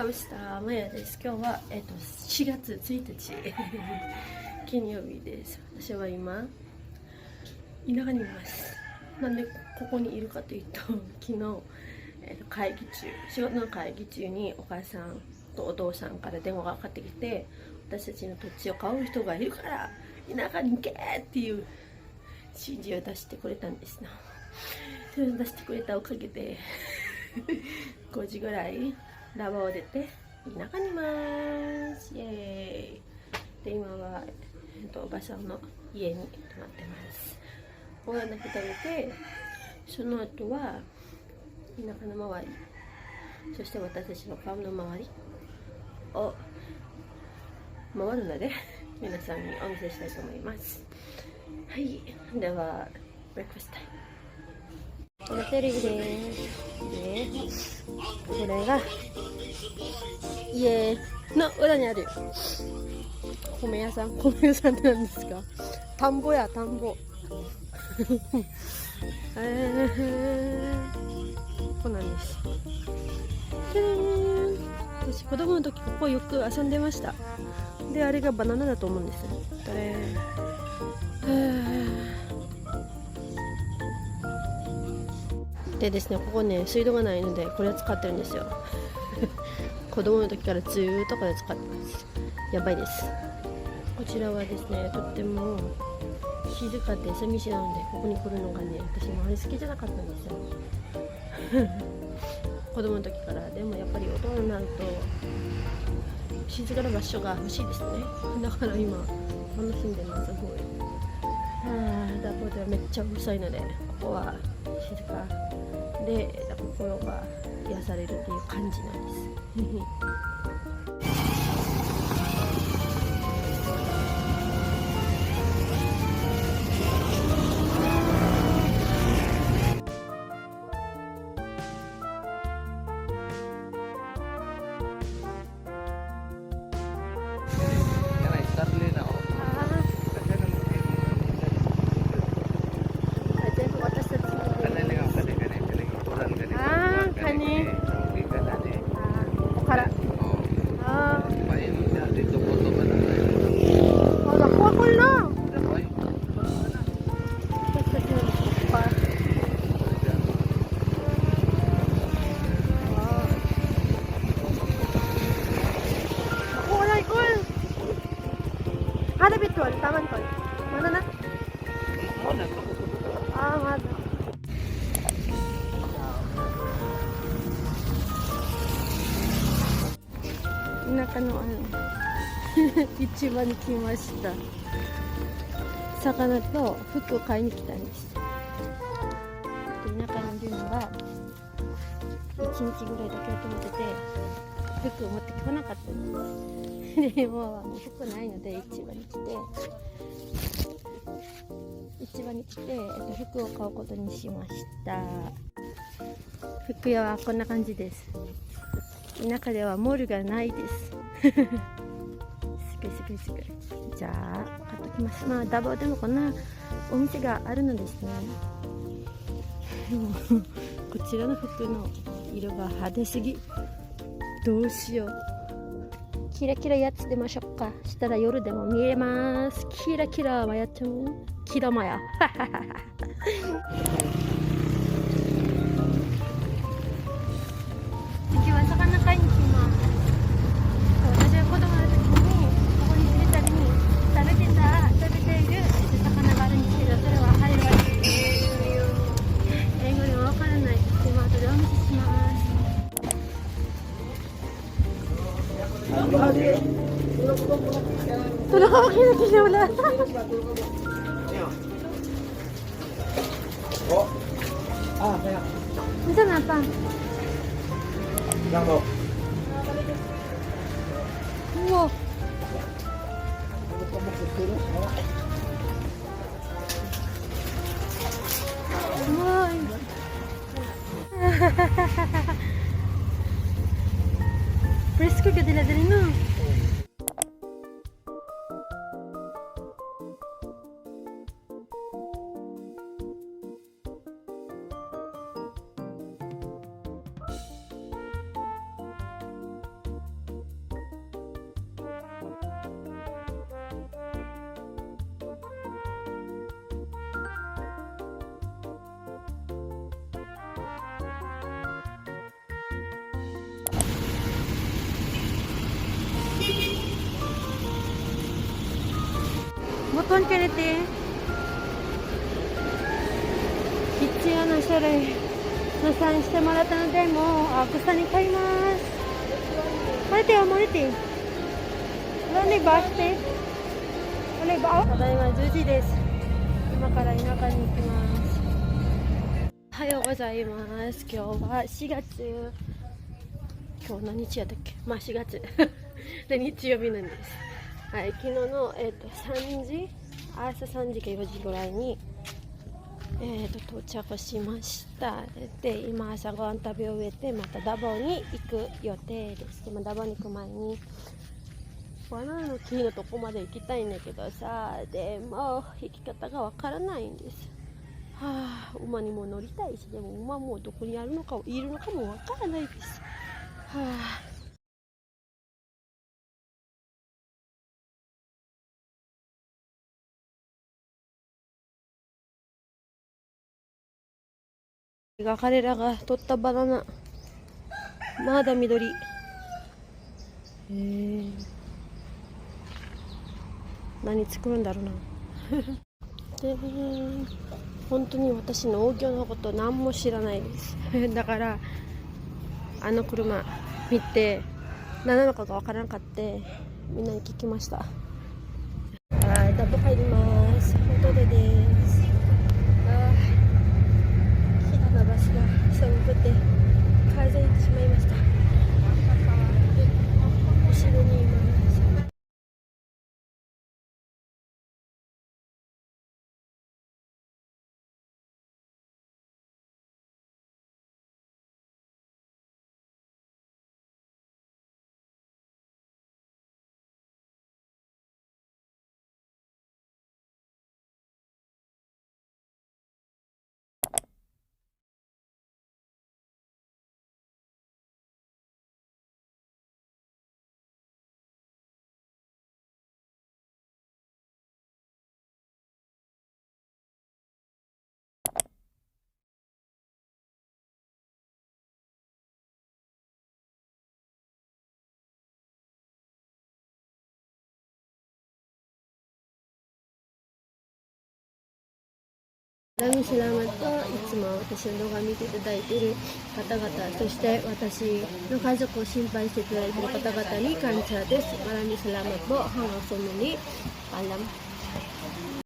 ハムスターマヤです。今日は、4月1日金曜日です。私は今田舎にいます。なんでここにいるかというと、昨日、仕事の会議中にお母さんとお父さんから電話がかかってきて、私たちの土地を買う人がいるから田舎に行けっていう指示を出してくれたんですな。それを出してくれたおかげで5時ぐらいラバを出て田舎にいます。イエーイ。で今は、おばさんの家に泊まってます。ご飯だけ食べて、その後は田舎の周り、そして私たちのファームの周りを回るので皆さんにお見せしたいと思います。はい、ではブレックファストタイム。これテレビです。でこれが家の裏にある米屋さん。米屋さんって何ですか？田んぼや、田んぼ。こうなんです。私子供の時ここよく遊んでました。であれがバナナだと思うんです。でですね、ここね水道がないのでこれを使ってるんですよ。子供の時からずーっとこれ使ってます。やばいです。こちらはですね、とっても静かで寂しいなので、ここに来るのがね、私もあれ好きじゃなかったんですよ。子供の時から。でもやっぱり大人になると静かな場所が欲しいですね。だから今楽しんでます。すごい。だからめっちゃうるさいので、ここは静かで心が癒されるっていう感じなんです。Ada betul, taman tol. Mana na? Mana? Ina ka no ano. 市場に来ました。魚と服を買いに来たんです。田舎にいるのが1日ぐらいだけ止めてて、服を持ってこなかったんです。でもう服ないので市場に来て、服を買うことにしました。服屋はこんな感じです。田舎ではモールがないです。すごい。じゃあ買っときます。まあダボでもこんなお店があるのですね。こちらの服の色が派手すぎ。どうしよう。キラキラやつ出ましょうか。したら夜でも見えます。キラキラはやっちゃう。キラマヤ。次は魚買いに来ます。私は子供の時にここに来るたびに食べている魚があるんですけど、それはハレワニです。英語ではわからない。でも後でお見せします。Tulog ako kinakilala. Oh. Kaya. Minsan na pa. Lang po. Wow. Fresco ka dila-dali no? Konkelete. 必要な書類のサインしてもらったので、もう草に買います。モレティ。ただいま10時です。今から田舎に行きます。おはようございます。今日は4月、今日何日やったっけ、まあ4月で日曜日なんです。はい、昨日の、3時、朝3時か4時ぐらいに、到着しました。で、今朝ごはん食べ終えて、またダボに行く予定です。でもダボに行く前にバナナの木のとこまで行きたいんだけどさ、でも行き方がわからないんです。はあ、馬にも乗りたいし、でも馬もどこにいるのかもわからないです。はあ、彼らが取ったバナナ、まだ緑。何作るんだろうなで、本当に私農業のこと何も知らないですだからあの車見て何なのかがわからなかった。みんなに聞きました。はい、ダボ入ります。ホトレです。綺麗なバスが寒くて風邪ひいてしまいました。後ろにいます。Maraming salamat po. いつも私の動画を見ていただいている方々、そして私の家族を心配していただいている方々に感謝です。Maraming salamat po. Hanggang sa muli. Paalam.